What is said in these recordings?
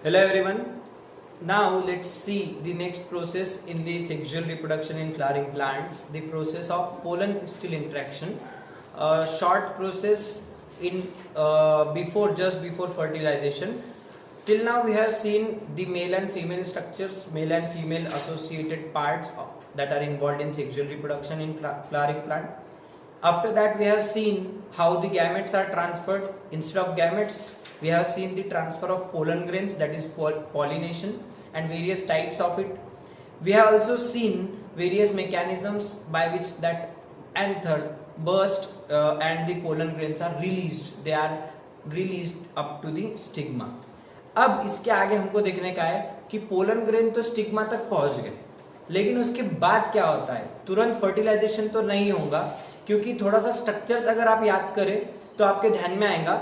Hello everyone. Now let's see the next process in the sexual reproduction in flowering plants, the process of pollen pistil interaction. A short process in just before fertilization. Till now we have seen the male and female structures, male and female associated parts that are involved in sexual reproduction in flowering plant. After that we have seen how the gametes are transferred. Instead of gametes, we have seen the transfer of pollen grains, that is pollination, and various types of it. We have also seen various mechanisms by which that anther burst and the pollen grains are released. They are released up to the stigma. अब इसके आगे हमको देखने का है कि pollen grain तो stigma तक पहुंच गए, लेकिन उसके बाद क्या होता है. तुरंत फर्टिलाइजेशन तो नहीं होगा, क्योंकि थोड़ा सा स्ट्रक्चर्स अगर आप याद करें तो आपके ध्यान में आएगा.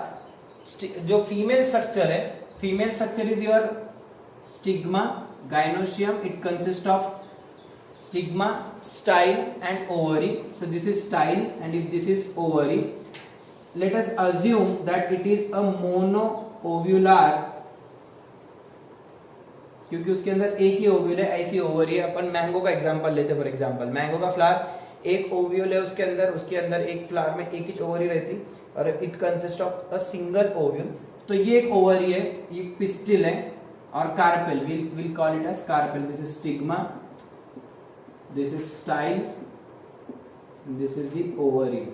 जो फीमेल स्ट्रक्चर है, female structure is your stigma, gynoecium. It consists of stigma, style and ovary. So this is style and if this is ovary, let us assume that it is a monoovular, क्योंकि उसके अंदर एक ही ovule है, ऐसी ovary है. अपन mango का example लेते हैं. फॉर एग्जांपल मैंगो का फ्लावर, एक ओव्यूल है उसके अंदर एक फ्लावर में एक ही ओवरी रहती और it consist of a single ovule. तो ये एक ओवरी है, ये पिस्टिल है और carpel. Will call it as carpel. This is stigma, this is style, this is the ovary.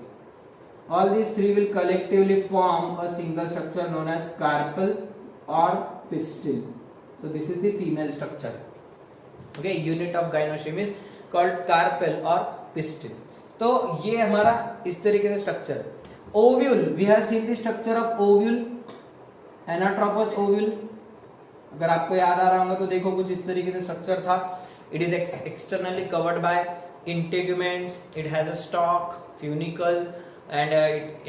All these three will collectively form a single structure known as carpel or pistil. So this is the female structure. Okay, unit of gynoecium is called carpel or pistil. तो ये हमारा इस तरीके से structure है. Ovule, we have seen the structure of ovule, anatropous ovule. अगर आपको याद आ रहा होगा तो देखो कुछ इस तरीके से स्ट्रक्चर था. It is externally covered by integuments. It has a stalk, funicle, and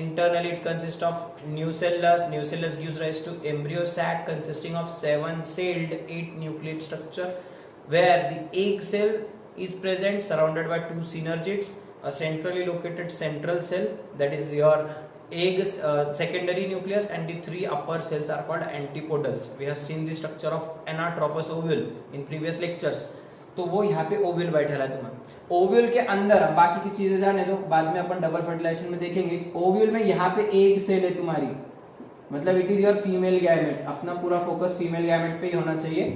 internally it consists of nucellus. Nucellus gives rise to embryo sac consisting of 7-celled 8-nucleate structure, where the egg cell is present surrounded by 2 synergids, a centrally located central cell, that is your egg secondary nucleus, and the 3 upper cells are called antipodals. We have seen the structure of anatropous ovule in previous lectures. तो वो यहाँ पे ovule बैठा है तुम्हारा. Ovule के अंदर बाकी की चीजें जाने दो, बाद में अपन डबल फर्टिलाइजेशन में देखेंगे. ओव्यूल में यहाँ पे एग सेल है तुम्हारी, मतलब it is your female gamete. अपना पूरा फोकस फीमेल गैमेट पे ही होना चाहिए.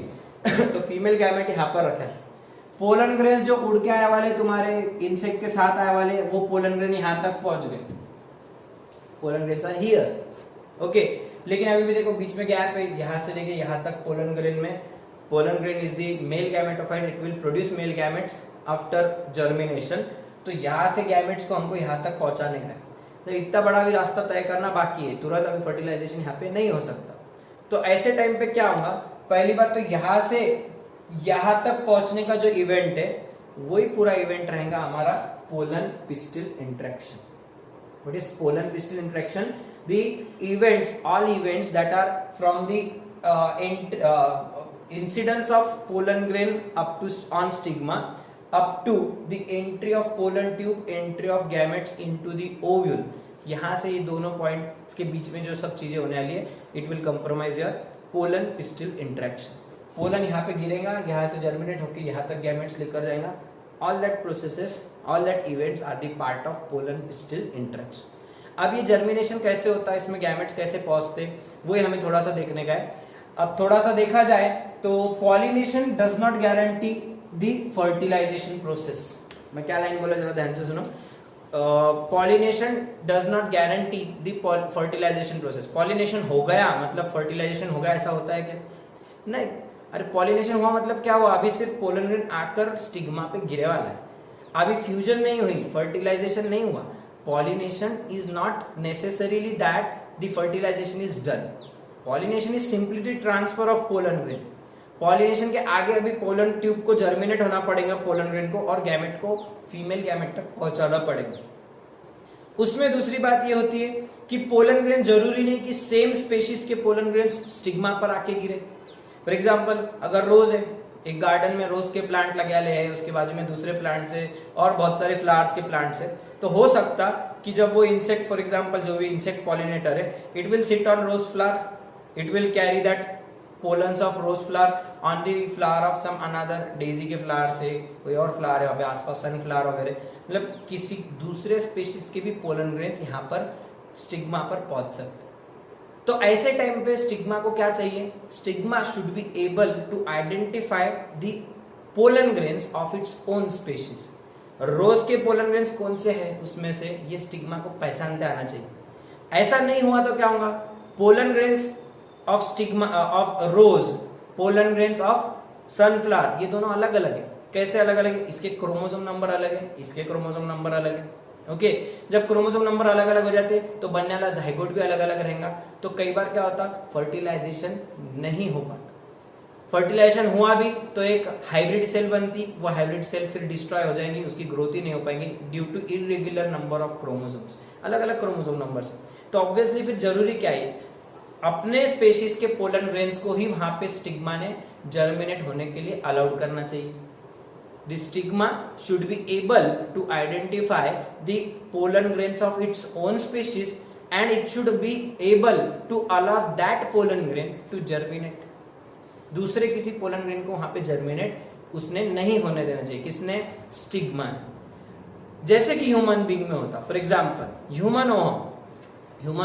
तो फीमेल गैमेट यहाँ पर रखा है. पोलन ग्रेन जो उड़ के आए वाले तुम्हारे इंसेक्ट के साथ आए वाले, वो पोलन ग्रेन यहाँ तक पहुंच गए. Pollen grains are here. Okay, लेकिन अभी भी देखो बीच में गैप है. यहाँ से लेके यहाँ तक पोलन ग्रेन में, pollen grain is the male gametophyte. It will produce male gametes after germination. तो यहाँ से gametes को हमको यहाँ तक पहुंचाने का है. तो इतना बड़ा भी रास्ता तय करना बाकी है. तुरंत अभी फर्टिलाइजेशन यहाँ पे नहीं हो सकता. तो ऐसे टाइम पे क्या होगा, पहली बात तो यहाँ से यहाँ तक पहुंचने का जो इवेंट है, वही पूरा इवेंट रहेगा हमारा pollen pistil interaction. What is pollen pistil interaction? The events, all events that are from the incidence of pollen grain up to on stigma up to the entry of pollen tube, entry of gametes into the ovule. यहाँ से ये दोनों points के बीच में जो सब चीजें होने वाली है, it will compromise your pollen pistil interaction. Pollen यहाँ पे गिरेगा, यहाँ से जर्मिनेट होकर यहाँ तक गैमेट्स लेकर जाएगा. All that processes, all that events are the part of pollen pistil interaction. अब ये जर्मिनेशन कैसे होता है, इसमें गैमेट्स कैसे पहुंचते, वो हमें थोड़ा सा देखने का है. अब थोड़ा सा देखा जाए तो pollination does not guarantee the fertilization process. मैं क्या लाइन बोला, जरा ध्यान से सुनो. Pollination does not guarantee the fertilization process. Pollination हो गया मतलब फर्टिलाइजेशन हो गया, ऐसा होता है क्या? नहीं. अरे पॉलिनेशन हुआ मतलब क्या हुआ, अभी सिर्फ पोलन ग्रेन आकर स्टिग्मा पे गिरे वाला है. अभी फ्यूजन नहीं हुई, फर्टिलाइजेशन नहीं हुआ. Pollination is not necessarily that the fertilization is done. Pollination is simply the transfer of pollen grain. Pollination के आगे अभी पोलन ट्यूब को जर्मिनेट होना पड़ेगा, पोलन ग्रेन को, और गैमेट को फीमेल गैमेट तक पहुंचाना पड़ेगा. उसमें दूसरी बात ये होती है कि पोलन ग्रेन जरूरी नहीं कि सेम स्पेशीज के पोलन ग्रेन स्टिग्मा पर आके गिरे. फॉर एग्जाम्पल अगर रोज है, एक गार्डन में रोज के प्लांट लगे हैं, उसके बाजू में दूसरे प्लांट्स है और बहुत सारे फ्लावर्स के प्लांट्स है, तो हो सकता कि जब वो इंसेक्ट, फॉर एग्जाम्पल जो भी इंसेक्ट पॉलिनेटर है, it will sit on rose flower, it will carry that pollens of rose flower on the flower of some another, daisy के फ्लावर से कोई और फ्लावर है वहाँ पे आसपास, सनफ्लावर वगैरह, मतलब किसी दूसरे स्पीशीज के भी पोलन ग्रेन्स यहाँ पर स्टिग्मा पर पहुंच सकते। तो ऐसे टाइम पे स्टिग्मा को क्या चाहिए, stigma should be able to identify the pollen grains of its own species. Rose के पोलन ग्रेन्स कौन से हैं उसमें से ये स्टिग्मा को पहचानते आना चाहिए। ऐसा नहीं हुआ तो क्या होगा, pollen grains of stigma of rose, pollen grains of sunflower, ये दोनों अलग अलग है। कैसे अलग अलग है, इसके क्रोमोसोम नंबर अलग है, इसके क्रोमोसोम नंबर अलग है। ओके, जब क्रोमोसोम नंबर अलग अलग हो जाते हैं तो बनने वाला जाइगोट भी अलग अलग रहेगा। तो कई बार क्या होता, फर्टिलाइजेशन नहीं हो पाता। फर्टिलाइजेशन हुआ भी तो एक हाइब्रिड सेल बनती, वो हाइब्रिड सेल फिर डिस्ट्रॉय हो जाएंगी, उसकी ग्रोथ ही नहीं हो पाएगी due to irregular number of chromosomes, अलग अलग क्रोमोसोम नंबर से। तो ऑब्वियसली फिर जरूरी क्या है, अपने स्पेशीज के पोलन ग्रेन्स को ही वहां पे स्टिग्मा ने जर्मिनेट होने के लिए अलाउड करना चाहिए। The stigma should be able to identify the pollen grains of its own species and it should be able to allow that pollen grain to germinate. दूसरे किसी पोलन ग्रेन को वहां पे जर्मिनेट उसने नहीं होने देना चाहिए, किसने, स्टिग्मा ने। जैसे कि ह्यूमन बीइंग में होता, for example human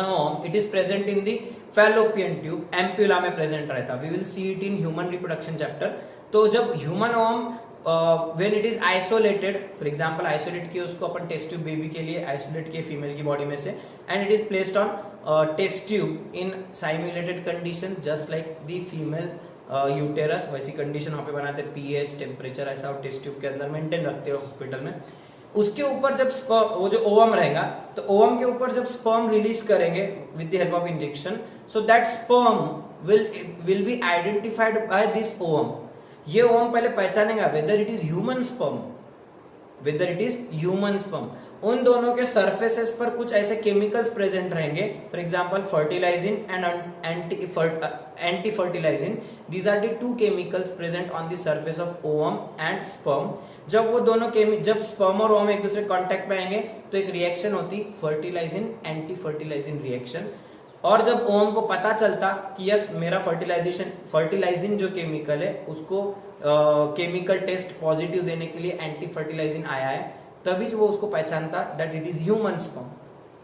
ovum it is present in the fallopian tube, ampulla में प्रेजेंट रहता। We will see it in human reproduction chapter. तो जब human ovum when it is isolated, for example isolate किया उसको अपन test tube baby के लिए isolate किए female की बॉडी में से, and it is placed on test tube in simulated condition just like the female uterus, वैसी कंडीशन वहां पे बनाते, पीएच टेम्परेचर ऐसा टेस्ट ट्यूब के अंदर मेंटेन रखते हैं हॉस्पिटल में। उसके ऊपर जब वो जो ओवम रहेगा तो ओवम के ऊपर जब स्पर्म रिलीज करेंगे with the help of injection, so that sperm will be identified by this ovum. ये ओवम पहले पहचानेगा whether it is human sperm, whether it is human sperm. उन दोनों के सरफेसेस पर कुछ ऐसे केमिकल्स प्रेजेंट रहेंगे, for example fertilizin and anti fertilizin, these are the two chemicals present on the surface of ovum and sperm. जब वो दोनों जब स्पर्म और ओवम एक दूसरे कांटेक्ट में आएंगे तो एक रिएक्शन होती फर्टिलाइजिन एंटी फर्टिलाइजिन रिएक्शन। और जब ओवम को पता चलता कि यस मेरा फर्टिलाइजिन जो केमिकल है उसको केमिकल टेस्ट पॉजिटिव देने के लिए एंटी फर्टिलाइजिन आया है, तभी वो उसको पहचानता that it is human sperm.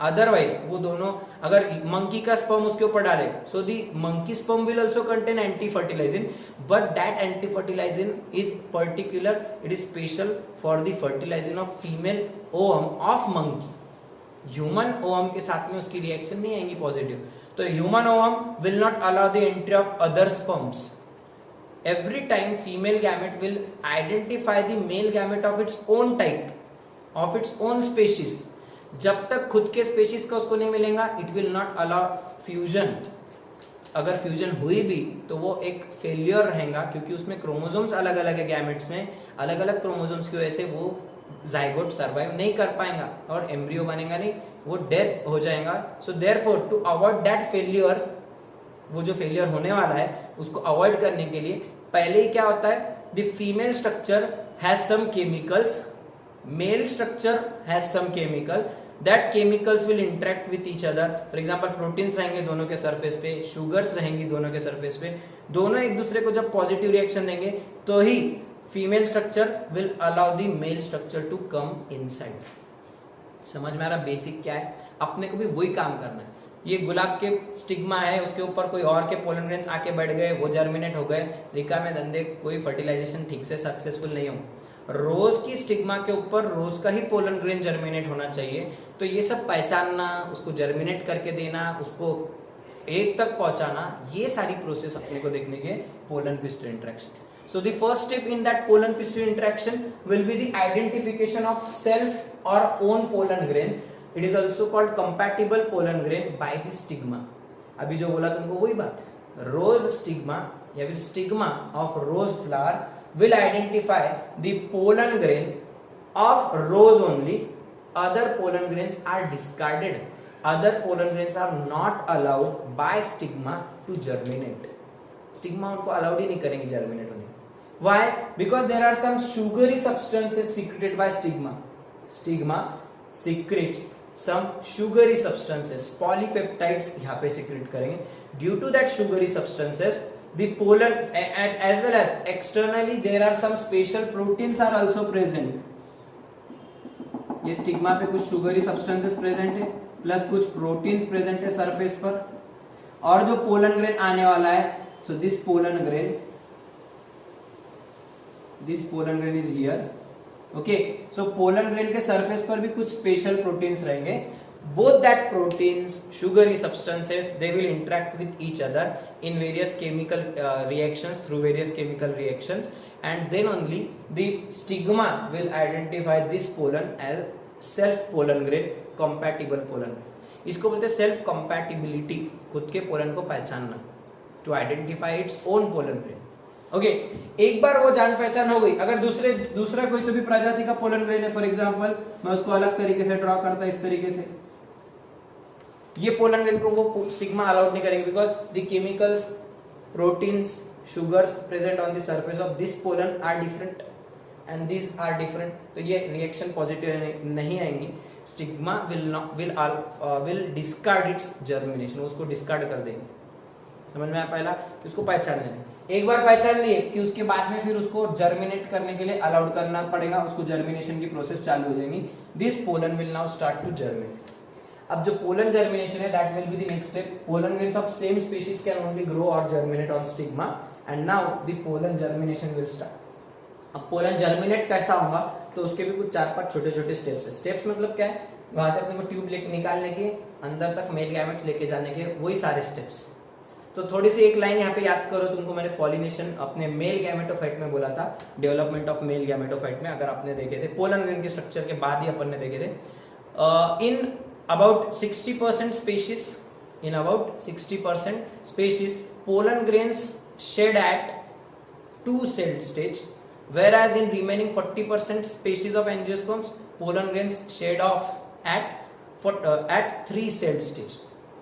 Otherwise वो दोनों अगर मंकी का स्पर्म उसके ऊपर डाले, so the monkey sperm will also contain anti fertilizin, but that anti fertilizin is particular, it is special for the fertilizin of female ovum of monkey. Human ovum के साथ में उसकी रिएक्शन नहीं आएंगी पॉजिटिव। तो human ovum will not allow the entry of other sperms. Every time female gamete will identify the male gamete of its own type, of its own species. जब तक खुद के स्पेशीज का उसको नहीं मिलेगा it will not allow fusion. अगर fusion हुई भी तो वो एक फेलियर रहेगा, क्योंकि उसमें क्रोमोसोम्स अलग अलग है, गैमेट्स में अलग अलग क्रोमोसोम्स की वजह से वो जाइगोट सर्वाइव नहीं कर पाएगा और एम्ब्रियो बनेगा नहीं, वो डेड हो जाएगा। So therefore to avoid that failure, वो जो फेलियर होने वाला है उसको अवॉइड करने के लिए पहले ही क्या होता है, the female structure has some chemicals, male structure has some chemical, that chemicals will interact with each other. For example proteins रहेंगे दोनों के सरफेस पे, शुगर्स रहेंगी दोनों के सरफेस पे, दोनों एक दूसरे को जब पॉजिटिव रिएक्शन देंगे तो ही female structure will allow the male structure to come inside. समझ में आ रहा बेसिक क्या है, अपने को भी वही काम करना है। ये गुलाब के स्टिग्मा है, उसके ऊपर कोई और के पोलन ग्रेन्स आके बैठ गए, वो जर्मिनेट हो गए, रिका में धंधे कोई फर्टिलाइजेशन ठीक से सक्सेसफुल नहीं हो। रोज की स्टिग्मा के ऊपर रोज का ही पोलन ग्रेन जर्मिनेट होना चाहिए। तो ये सब पहचानना, उसको जर्मिनेट करके देना, उसको एक तक पहुंचाना, ये सारी प्रोसेस अपने को देखने के pollen pistol interaction. So the first step in that pollen pistil interaction will be the identification of self or own pollen grain. It is also called compatible pollen grain by the stigma. अभी जो बोला तुमको वही बात, rose stigma या फिर stigma of rose flower will identify the pollen grain of rose only. Other pollen grains are discarded. Other pollen grains are not allowed by stigma to germinate. Stigma उनको allowed ही नहीं करेंगे germinate होने। Why? Because there are some sugary substances secreted by stigma. Stigma secretes some sugary substances, polypeptides यहाँ पे secrete करेंगे. Due to that sugary substances, the pollen as well as externally there are some special proteins are also present. ये stigma पे कुछ sugary substances present है plus कुछ proteins present है surface पर, और जो पोलन ग्रेन आने वाला है, so this pollen grain is here. Okay, so pollen grain के सरफेस पर भी कुछ स्पेशल प्रोटीन्स रहेंगे. Both that proteins, sugary substances, they will interact with each other in various chemical reactions, through various chemical reactions, and then only the stigma will identify this pollen as self pollen grain, compatible pollen. इसको बोलते हैं self compatibility, खुद के pollen को पहचानना, to identify its own pollen grain. Okay, एक बार वो जान पहचान हो गई, अगर दूसरा कोई तो भी प्रजाति का पोलन ग्रेन है, फॉर एग्जांपल मैं उसको अलग तरीके से ड्रॉ करता इस तरीके से, ये पोलन ग्रेन को वो स्टिग्मा अलाउड नहीं करेंगे because the chemicals, proteins, sugars present on the surface of this pollen are different and this are different, तो ये रिएक्शन पॉजिटिव नहीं आएंगी. Stigma will discard its germination, उसको डिस्कार्ड कर देंगे. समझ में आया पहला कि उसको पहचान लेना. एक बार पहचान लिए कि उसके बाद में फिर उसको जर्मिनेट करने के लिए अलाउड करना पड़ेगा, उसको जर्मिनेशन की प्रोसेस चालू हो जाएगी. This pollen will now start to germinate. अब जो पोलन जर्मिनेशन है that will be the next step. Pollen grains of same species can only grow और germinate on stigma and now the pollen germination will start. अब pollen germinate कैसा होगा, तो उसके भी कुछ 4-5 छोटे-छोटे स्टेप्स है. स्टेप्स मतलब क्या है, वहां से अपने को ट्यूब लेके निकालने के, अंदर तक मेल गैमेट्स लेके जाने के, वही सारे स्टेप्स. तो थोड़ी सी एक लाइन यहाँ पे याद करो, तुमको मैंने पॉलिनेशन अपने मेल गैमेटोफाइट में बोला था, डेवलपमेंट ऑफ मेल गैमेटोफाइट में, अगर आपने देखे थे पोलन ग्रेन के स्ट्रक्चर के बाद ही अपन ने देखे थे. इन about 60% species, pollen grains shed at 2-celled stage, whereas in remaining 40% species of angiosperms, pollen grains shed off at 3-celled stage.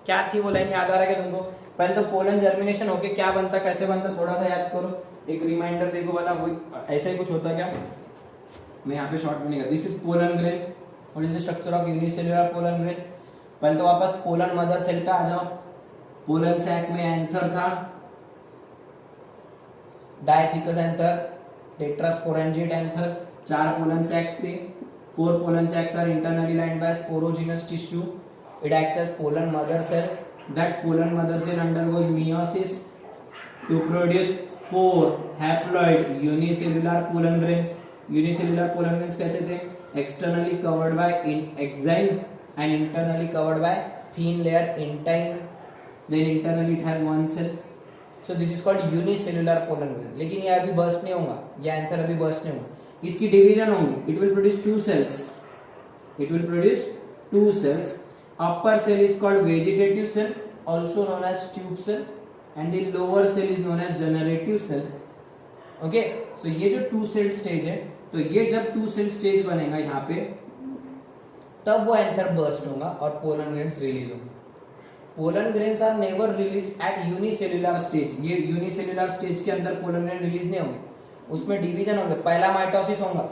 क्या थी वो लाइन, याद आ रहा है क्या तुमको? पहले तो पोलन जर्मिनेशन होके क्या बनता, कैसे बनता, थोड़ा सा याद करो, एक रिमाइंडर देखो वाला, वो ऐसा ही कुछ होता क्या, मैं यहाँ पे शॉर्ट में नहीं कर. This is pollen grain. What is the structure of unicellular pollen grain? पहले तो वापस पोलन मदर सेल पे आ जाओ. पोलन सैक में एंथर था, dithecous anther, tetrasporangiate anther, 4 pollen sacs थे. 4 pollen sacs are internally lined by sporogenous tissue. It acts as pollen mother cell. That pollen mother cell undergoes meiosis to produce 4 haploid unicellular pollen grains. Unicellular pollen grains कैसे थे? Externally covered by exine and internally covered by thin layer intine. Then internally it has 1 cell. So this is called unicellular pollen grain. लेकिन ये अभी burst नहीं होगा, ये anther अभी burst नहीं होगा, इसकी डिवीजन होंगी. It will produce 2 cells. It will produce 2 cells. Upper cell is called vegetative cell, also known as tube cell, and the lower cell is known as generative cell. Okay, so ये जो 2 cell stage है, तो ये जब 2 cell stage बनेगा यहाँ पे, तब वो एंथर बर्स्ट होगा और पोलन ग्रेन्स रिलीज होंगे. Pollen grains are never release at unicellular stage. ये यूनिसेल्युलर स्टेज के अंदर पोलन ग्रेन रिलीज नहीं होंगे, उसमें डिवीजन होंगे. पहला माइटोसिस होगा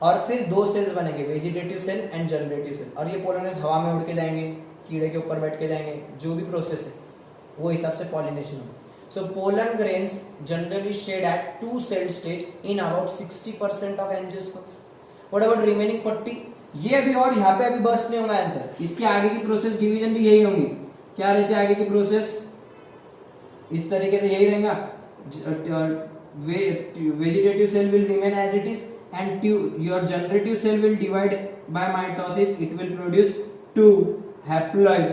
और फिर 2 सेल्स बनेंगे, vegetative cell and generative cell, और ये पोलन ग्रेन्स हवा में उड़ के जाएंगे, कीड़े के ऊपर बैठ के जाएंगे, जो भी प्रोसेस है वो हिसाब से पॉलिनेशन होगा. So pollen grains generally shed at 2-celled stage in about 60% of angiosperms. What about remaining 40? ये अभी और यहाँ पे अभी बर्स्ट नहीं होगा एंथर. इसके आगे की प्रोसेस डिवीजन भी यही होंगी. क्या रहती है आगे की प्रोसेस? इस तरीके से यही रहेगा. Vegetative cell will remain as it is and your generative cell will divide by mitosis. It will produce 2 haploid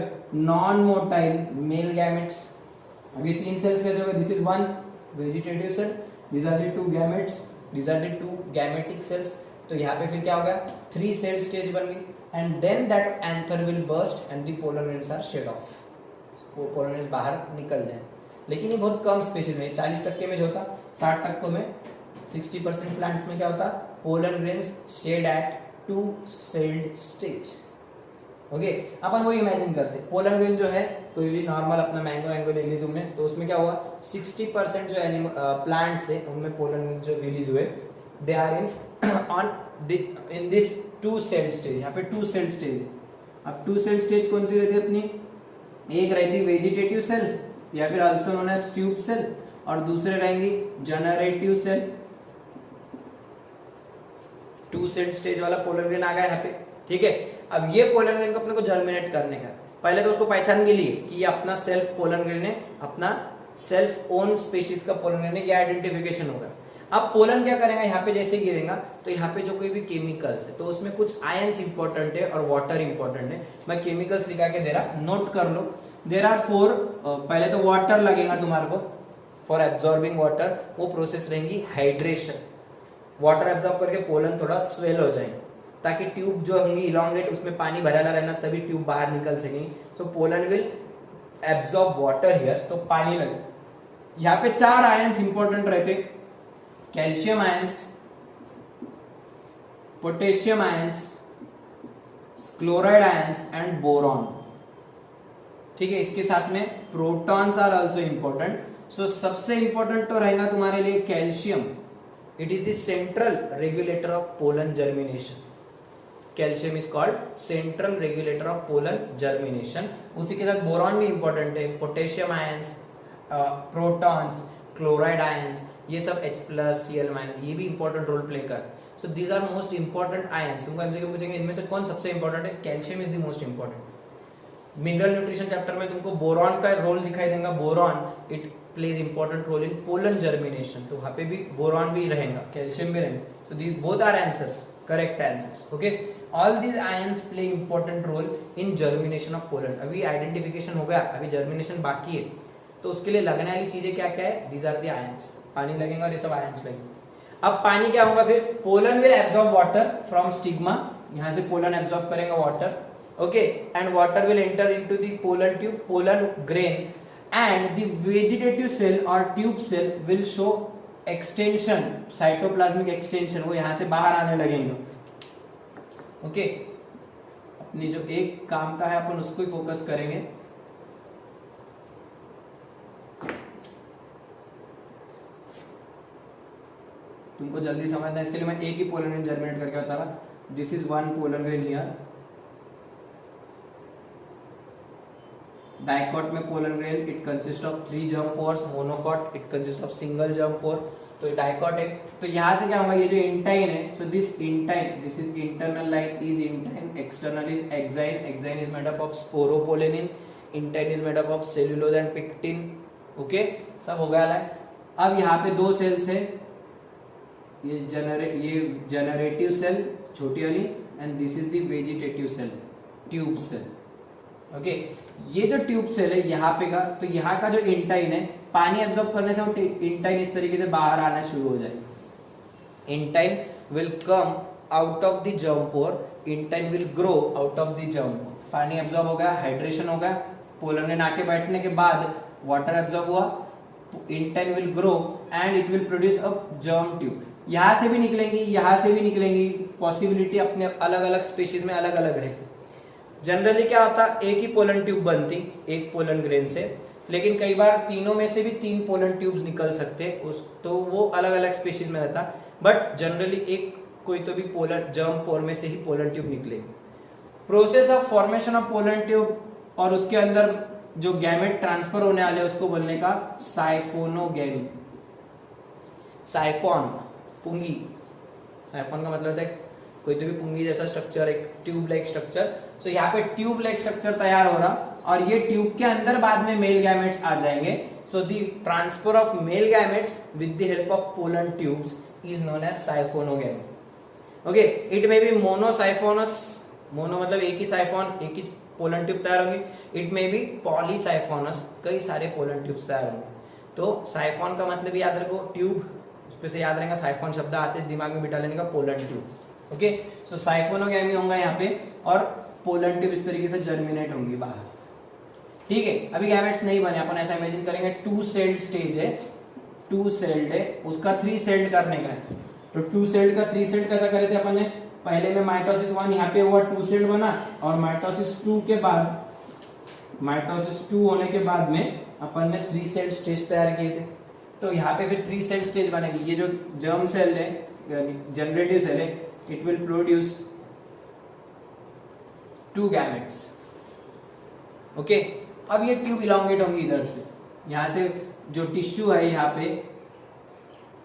non-motile male gametes. अब ये 3 सेल्स कैसे होंगे? This is 1 vegetative cell, these are the 2 gametes, these are the 2 gametic cells. तो यहाँ पे फिर क्या होगा? 3 सेल स्टेज बन गई and then that anther will burst and the pollen grains are shed off. Pollen grains बाहर निकल जाए. लेकिन ये बहुत कम स्पीशीज में, 40% में जो होता, 60% में, 60% प्लांट्स में क्या होता? Pollen grains shed at 2 celled stage. Okay, अपन वो इमेजिन करते. पोलन ग्रेन जो है, कोई भी नॉर्मल अपना मैंगो ले लिया तुमने, तो उसमें क्या हुआ? 60% जो एनिमल प्लांट्स है उनमें पोलन ग्रेन जो रिलीज हुए, they are in this 2 cell stage. यहाँ पे 2 सेल स्टेज. अब 2 सेल स्टेज कौन सी रहती है अपनी? एक रहती है वेजिटेटिव सेल या फिर also known as tube cell, और दूसरे रहेंगी जनरेटिव सेल। 2 सेल स्टेज वाला पोलन ग्रेन आ गया यहाँ पे, ठीक है। अब ये पोलन ग्रेन को अपने को जर्मिनेट करने का, पहले तो उसको पहचान के लिए कि ये अपना सेल्फ पोलन ग्रेन है, अपना सेल्फ ओन स्पीशीज का पोलन ग्रेन है, ये आइडेंटिफिकेशन होगा। अब पोलन क्या करेगा, यहाँ पे जैसे गिरेगा तो यहाँ पे जो कोई भी केमिकल्स है तो उसमें कुछ आयंस इंपॉर्टेंट है और वाटर इंपॉर्टेंट है। मैं केमिकल्स लिखा के दे रहा, नोट कर लो। देयर आर 4, पहले तो वाटर लगेगा तुम्हारे को फॉर एब्जॉर्बिंग वाटर, वो प्रोसेस रहेंगी हाइड्रेशन। वाटर एब्जॉर्ब करके पोलन थोड़ा स्वेल हो जाएंगे ताकि ट्यूब जो होंगी इलॉन्गेट, उसमें पानी भरेला रहना तभी ट्यूब बाहर निकल सकेंगी। So pollen will absorb water here, तो पानी लगे। यहाँ पे 4 आयंस इंपॉर्टेंट रहते, calcium ions, potassium ions, chloride ions and boron, ठीक है। इसके साथ में प्रोटॉन्स आर आल्सो इंपॉर्टेंट। सो सबसे इंपॉर्टेंट तो रहेगा तुम्हारे लिए calcium, it is the central regulator of pollen germination. Calcium is called central regulator of pollen germination. उसी के साथ बोरॉन भी इंपॉर्टेंट है, potassium ions, protons, chloride ions, ये सब H+Cl- ये भी इंपॉर्टेंट रोल प्ले कर। So these are most important ions. तुमको एमसीक्यू पूछेंगे इनमें से कौन सबसे इंपॉर्टेंट है, calcium is the most important. Mineral nutrition chapter में तुमको बोरॉन का रोल दिखाई देगा, boron it plays important role in pollen germination, तो वहां पे भी बोरॉन भी रहेगा, कैल्शियम भी रहेगा। So these both are answers, correct answers, okay. All these ions play important role in germination of pollen. अभी आइडेंटिफिकेशन हो गया, अभी जर्मिनेशन बाकी है, तो उसके लिए लगने वाली चीजें क्या क्या है, दीज आर द आयंस। पानी लगेगा और ये सब आयंस लगेंगे। अब पानी क्या होगा फिर, pollen will absorb water from stigma, यहां से पोलन एब्जॉर्ब करेगा water, okay, and water will enter into the pollen tube, pollen grain, and the vegetative cell or tube cell will show extension, cytoplasmic extension, वो यहां से बाहर आने लगेंगे, okay. अपनी जो एक काम का है अपन उसको ही फोकस करेंगे। तुमको जल्दी समझना है, इसके लिए मैं एक ही पोलन ग्रेन जर्मिनेट करके बता रहा। This is 1 pollen grain here, dicot में pollen grain it consist of 3 germ pores, monocot it consist of single germ pore. तो डाइकॉट है, तो यहां से क्या होगा, ये जो इंटाइन है, so this intine, this is internal line is intine, external is exine, exine is made up of sporopollenin, intine is made up of cellulose and pectin, okay. सब हो गया है। अब यहाँ पे 2 सेल्स है, ये जनरेटिव सेल छोटी वाली, and this is the vegetative cell, tube cell, okay. ये जो ट्यूब सेल है यहाँ पे का, तो यहाँ का जो इंटाइन है, पानी एब्जॉर्ब करने से वो इंटाइन इस तरीके से बाहर आना शुरू हो जाए। Intine will come out of the germ pore, intine will grow out of the germ pore. पानी एब्जॉर्ब हो गया, हाइड्रेशन हो गया, पोलन ग्रेन आके बैठने के बाद वाटर एब्जॉर्ब हुआ, intine will grow and it will produce a germ tube. यहां से भी निकलेंगी, यहां से भी निकलेंगी, पॉसिबिलिटी अपने अलग अलग स्पीशीज में अलग अलग रहती। जनरली क्या होता, एक ही पोलन ट्यूब बनती एक पोलन ग्रेन से, लेकिन कई बार तीनों में से भी 3 पोलन ट्यूब्स निकल सकते उस, तो वो अलग अलग स्पीशीज में रहता। बट जनरली एक कोई तो भी पोलन जर्म पोर में से ही पोलन ट्यूब निकलेगी। Process of formation of pollen tube और उसके अंदर जो गैमेट ट्रांसफर होने वाले उसको बोलने का साइफोनोगेमी। साइफोन पुंगी, साइफोन का मतलब है कोई तो भी पुंगी जैसा स्ट्रक्चर, एक ट्यूब लाइक स्ट्रक्चर। सो यहाँ पे ट्यूब लाइक स्ट्रक्चर तैयार हो रहा, और ये ट्यूब के अंदर बाद में मेल गैमेट्स आ जाएंगे। So the transfer of male gametes with the help of pollen tubes is known as siphonogamy, okay. It may be monosiphonous, mono मतलब एक ही साइफोन, एक ही पोलन ट्यूब तैयार होंगे। इट मे बी पॉलीसाइफोनस, कई सारे पोलन ट्यूब्स तैयार होंगे। तो साइफोन का मतलब याद रखो, ट्यूब, उस पे से याद रहेगा, साइफोन शब्द आते हैं दिमाग में बिठा लेने का, पोलन ट्यूब, ओके। सो साइफोनोगेमी होगा यहाँ पे, और पोलन ट्यूब इस तरीके से जर्मिनेट होंगी बाहर, ठीक है। अभी गैमेट्स नहीं बने, अपन ऐसा इमेजिन करेंगे 2 सेल्ड स्टेज है, 2 सेल्ड है, उसका 3 सेल्ड करने का है। तो 2 सेल्ड का 3 सेल्ड कैसा करे थे अपन ने, पहले में माइटोसिस 1 यहाँ पे हुआ, 2 सेल्ड बना, और माइटोसिस 2 के बाद, माइटोसिस 2 होने के बाद में अपन ने 3 सेल्ड स्टेज तैयार किए थे। तो यहाँ पे फिर 3 सेल्ड स्टेज बनेगी। ये जो जर्म सेल है, जनरेटिव सेल है, it will produce 2 gametes, okay. अब ये ट्यूब इलांगेट होंगी इधर से, यहाँ से जो टिश्यू है यहाँ पे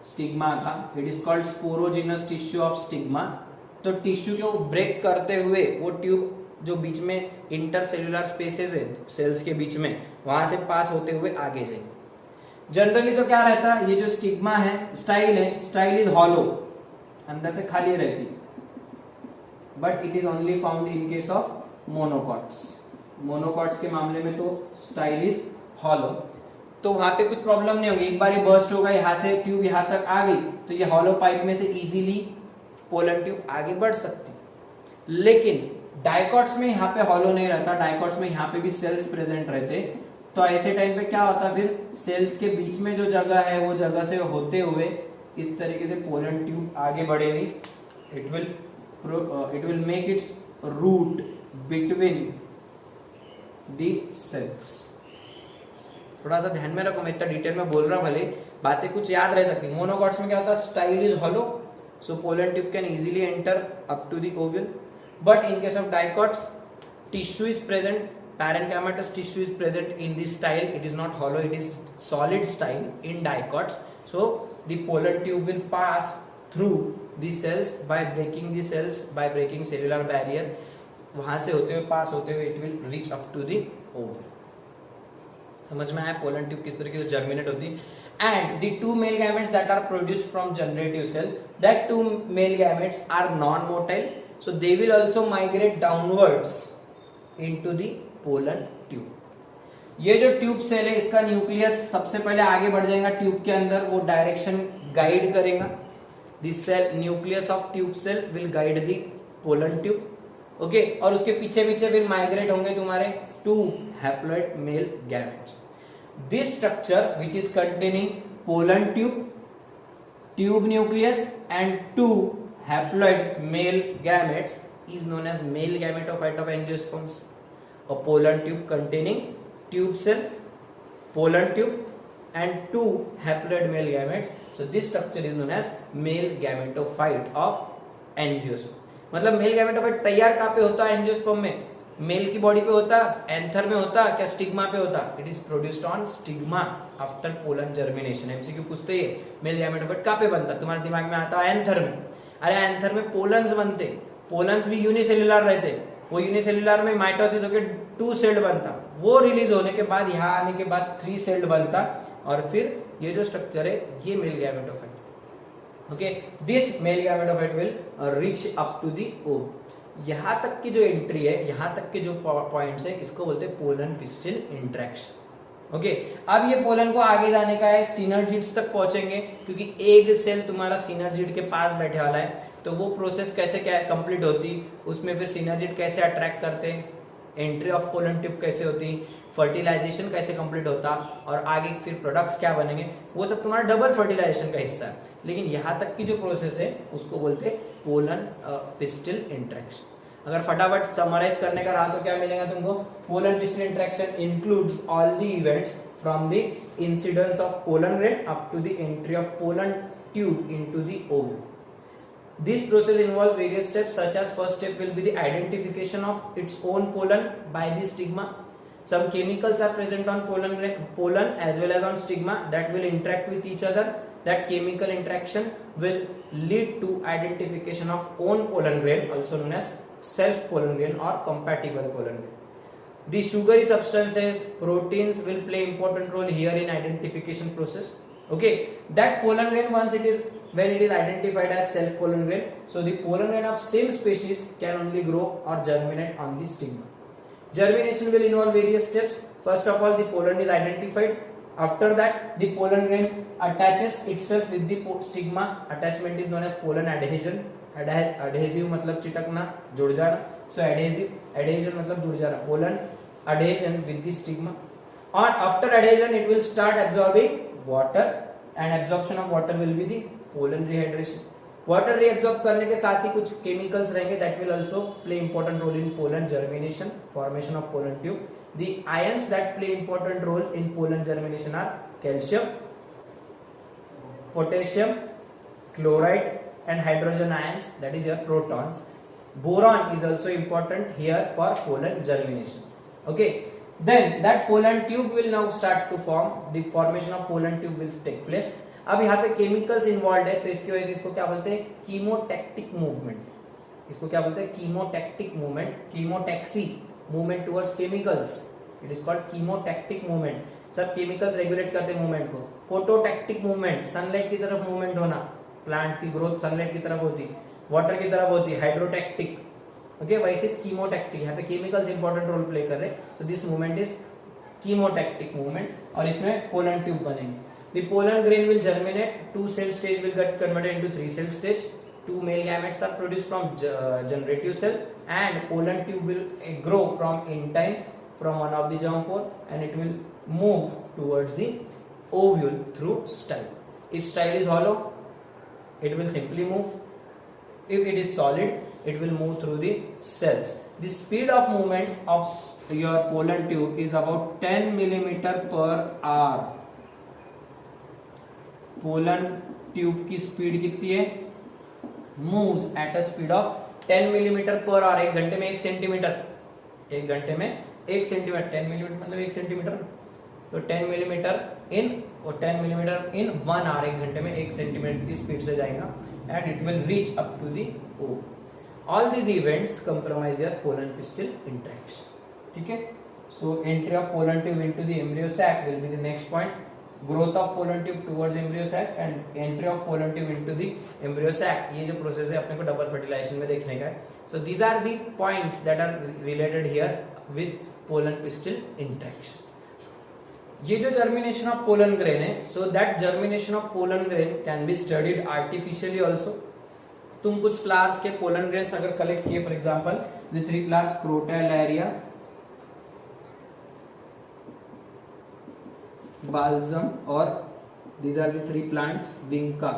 स्टिग्मा का, it is called sporogenous tissue of stigma. तो टिश्यू को ब्रेक करते हुए वो ट्यूब जो बीच में इंटरसेल्युलर स्पेसेस है सेल्स के बीच में, वहां से पास होते हुए आगे जाएंगे। जनरली तो क्या रहता है, ये जो स्टिग्मा है, स्टाइल इज हॉलो, अंदर से खाली रहती, but it is only found in case of monocots. Monocots के मामले में तो स्टाइल इज हॉलो, तो वहां पे कुछ प्रॉब्लम नहीं होगी। एक बार ये बर्स्ट होगा, यहाँ से ट्यूब यहाँ तक आ गई, तो ये हॉलो पाइप में से इजीली पोलन ट्यूब आगे बढ़ सकती। लेकिन डाइकॉट्स में यहाँ पे हॉलो नहीं रहता, डाइकॉट्स में यहाँ पे भी सेल्स प्रेजेंट रहते, तो ऐसे टाइम पे क्या होता, फिर सेल्स के बीच में जो जगह है वो जगह से होते हुए इस तरीके से पोलन ट्यूब आगे बढ़ेगी। It will make its route between the cells. थोड़ा सा ध्यान में रखो, मैं इतना डिटेल में बोल रहा हूं, भले बातें कुछ याद रह सकती। मोनोकॉट्स में क्या होता है, style is hollow, so pollen tube can easily enter up to the ovule. But in case of dicots, tissue is present, parenchymatous tissue is present in this style. It is not hollow, it is solid style in dicots. So the pollen tube will pass through the cells by breaking the cells, by breaking cellular barrier. वहां से होते हुए पास होते हुए it will reach up to the ovule. समझ में आया pollen tube किस तरीके से जर्मिनेट होती है। And the two male gametes that are produced from generative cell, that two male gametes are non-motile, so they will also migrate downwards into the pollen tube. ये जो ट्यूब सेल है, इसका nucleus सबसे पहले आगे बढ़ जाएगा ट्यूब के अंदर, वो डायरेक्शन गाइड करेगा। This cell, nucleus of tube cell will guide the pollen tube, okay. और उसके पीछे पीछे फिर माइग्रेट होंगे तुम्हारे two haploid male gametes. This structure which is containing pollen tube, tube nucleus and two haploid male gametes is known as male gametophyte of angiosperms. A pollen tube containing tube cell, pollen tube and two haploid male gametes. So this structure is known as male gametophyte of angiosperm. मतलब male gametophyte तैयार कहाँ पे होता है angiosperm में? Mail की body पे होता, एंथर में होता, क्या स्टिग्मा पे होता? It is produced on stigma after pollen germination. MCQ पूछते हैं मेल गैमेटोफाइट कहाँ पे बनता? तुम्हारे दिमाग में आता है एंथर में। अरे एंथर में पोलन्स बनते, पोलन्स भी यूनिसेल्युलर रहते, वो यूनिसेल्युलर में माइटोसिस होकर 2 सेल्ड बनता, वो रिलीज होने के बाद यहाँ आने के बाद 3 सेल्ड बनता, और फिर ये जो स्ट्रक्चर है ये male gametophyte, okay. This male gametophyte will reach up to the ovule. यहाँ तक की जो एंट्री है, यहाँ तक के जो पॉइंट्स है, इसको बोलते हैं पोलन पिस्टिल इंटरेक्शन, ओके। अब ये पोलन को आगे जाने का है, सिनर्जिड्स तक पहुंचेंगे, क्योंकि एग सेल तुम्हारा सिनर्जिड के पास बैठे वाला है, तो वो प्रोसेस कैसे क्या कंप्लीट होती, उसमें फिर सिनर्जिड कैसे अट्रैक्ट करते, एंट्री ऑफ पोलन ट्यूब कैसे होती, फर्टिलाइजेशन कैसे कंप्लीट होता, और आगे फिर प्रोडक्ट्स क्या बनेंगे, वो सब तुम्हारा डबल फर्टिलाइजेशन का हिस्सा है। लेकिन यहाँ तक की जो प्रोसेस है उसको बोलते हैं पोलन पिस्टिल इंटरेक्शन। अगर फटाफट समराइज करने का रहा तो क्या मिलेगा तुमको? Pollen pistil interaction includes all the events from the incidence of pollen grain up to the entry of pollen tube into the ovule. This process involves various steps, such as first step will be the identification of its own pollen by the stigma. Some chemicals are present on pollen as well as on stigma that will interact with each other. That chemical interaction will lead to identification of own pollen grain, also known as self pollen grain or compatible pollen grain. The sugary substances, proteins will play important role here in identification process. Okay, that pollen grain when it is identified as self pollen grain, so the pollen grain of same species can only grow or germinate on the stigma. Germination will involve various steps. First of all, the pollen is identified. After that, the pollen grain attaches itself with the stigma. Attachment is known as pollen adhesion. Adhesive मतलब चिटकना, जुड़ जाना. So adhesion मतलब जुड़ जाना. Pollen adhesion with the stigma. और after adhesion, it will start absorbing water, and absorption of water will be the pollen rehydration. Water reabsorb करने के साथ ही कुछ chemicals रहेंगे that will also play important role in pollen germination, formation of pollen tube. The ions that play important role in pollen germination are calcium, potassium, chloride and hydrogen ions, that is your protons. Boron is also important here for pollen germination. Okay, Then that pollen tube will now start to form. The formation of pollen tube will take place. अब यहाँ पे chemicals involve है, तो इसकी वजह से इसको क्या बोलते हैं, कीमोटैक्टिक मूवमेंट. इसको क्या बोलते हैं, chemotactic movement, chemotaxis movement towards chemicals. It is called chemotactic movement. सब केमिकल्स रेगुलेट करते हैं मूवमेंट को. फोटोटैक्टिक मूवमेंट, सनलाइट की तरफ मूवमेंट होना, प्लांट्स की ग्रोथ सनलाइट की तरफ होती, वाटर की तरफ होती, हाइड्रोटैक्टिक. ओके, वैसे कीमोटैक्टिक, यहाँ पे केमिकल्स इंपॉर्टेंट रोल प्ले कर रहे हैं. So this movement is chemotactic movement. और इसमें पोलन ट्यूब बनेंगे. The pollen grain will germinate. 2 cell stage will get converted into 3 cell stage. 2 male gametes are produced from generative cell, and pollen tube will grow from intine from one of the germ pore, and it will move towards the ovule through style. If style is hollow, it will simply move. If it is solid, it will move through the cells. The speed of movement of your pollen tube is about 10 millimeter per hour. Pollen tube की speed कितनी है, moves at a speed of 10 millimetre per hour. 1 घंटे में 1 centimetre, 1 घंटे में 1 centimetre. 10 millimetre मतलब 1 centimetre, तो 10 millimetre इन और 10 मिलीमीटर इन 1 आवर. 1 घंटे में 1 सेंटीमीटर की स्पीड से जाएगा, and it will reach up to the ovule. All these events compromise your pollen pistil interaction. ठीक है. So entry of pollen tube into the embryo sac will be the next point. Growth of pollen tube towards embryo sac and entry of pollen tube into the embryo sac. ये जो process है अपने को double fertilisation में देखने का है. So these are the points that are related here with pollen pistil interaction. ये जो जर्मिनेशन ऑफ पोलन ग्रेन है, so that germination of pollen grain can be studied artificially also. तुम कुछ फ्लावर्स के पोलन ग्रेन्स अगर collect किए, for example the 3 flowers crotalaria, balsam और these are the 3 plants vinca.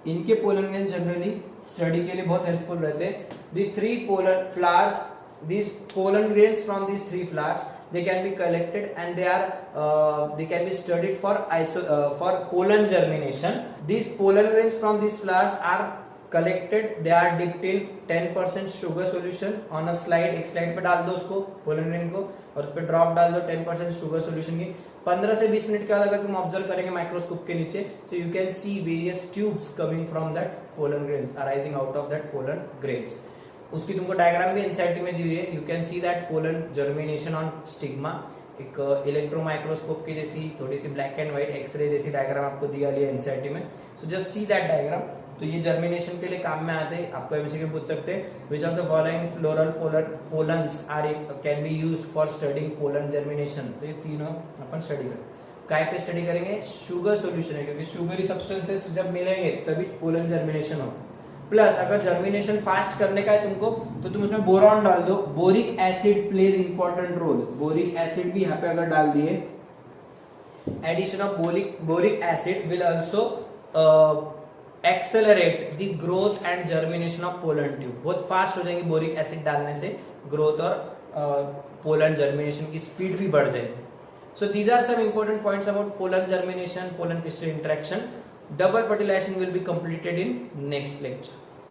इनके पोलन ग्रेन जनरली स्टडी के लिए बहुत हेल्पफुल रहते हैं. The 3 pollen flowers, these pollen grains from these 3 flowers, they can be collected and they can be studied for pollen germination. These pollen grains from these flowers are collected, they are dipped in 10% sugar solution on a slide. एक slide पे डाल दो उसको pollen grain को, और उस पर drop डाल दो 10% शुगर सोल्यूशन की. 15 से 20 मिनट के बाद अगर तुम ऑब्जर्व करेंगे माइक्रोस्कोप के नीचे, so you can see various tubes coming from that pollen grains arising out of that pollen grains. उसकी तुमको डायग्राम भी एनसीईआरटी में दी हुई है. You can see that pollen germination on stigma. एक इलेक्ट्रो माइक्रोस्कोप की जैसी थोड़ी सी ब्लैक एंड व्हाइट एक्सरे जैसी डायग्राम आपको दिया लिया एनसीईआरटी में. So just see that diagram. तो ये जर्मिनेशन के लिए काम में आते हैं. आपको एमसीक्यू पूछ सकते हैं, which of the following floral pollens are can be used for studying pollen germination. तो ये तीनों अपन स्टडी करें. काय पे स्टडी करेंगे, शुगर सोल्यूशन है, क्योंकि शुगरी सब्सटेंसेस जब मिलेंगे तभी पोलन जर्मिनेशन होगा. प्लस अगर जर्मिनेशन फास्ट करने का है तुमको, तो तुम उसमें बोरॉन डाल दो. Boric acid plays important role. Boric acid भी यहाँ पे अगर डाल दिए, addition of boric acid will also accelerate the growth and germination of pollen tube. बहुत फास्ट हो जाएंगे बोरिक एसिड डालने से, ग्रोथ और पोलन जर्मिनेशन की स्पीड भी बढ़ जाएगी. So these are some important points about pollen germination, pollen pistil interaction. Double fertilization will be completed in next lecture.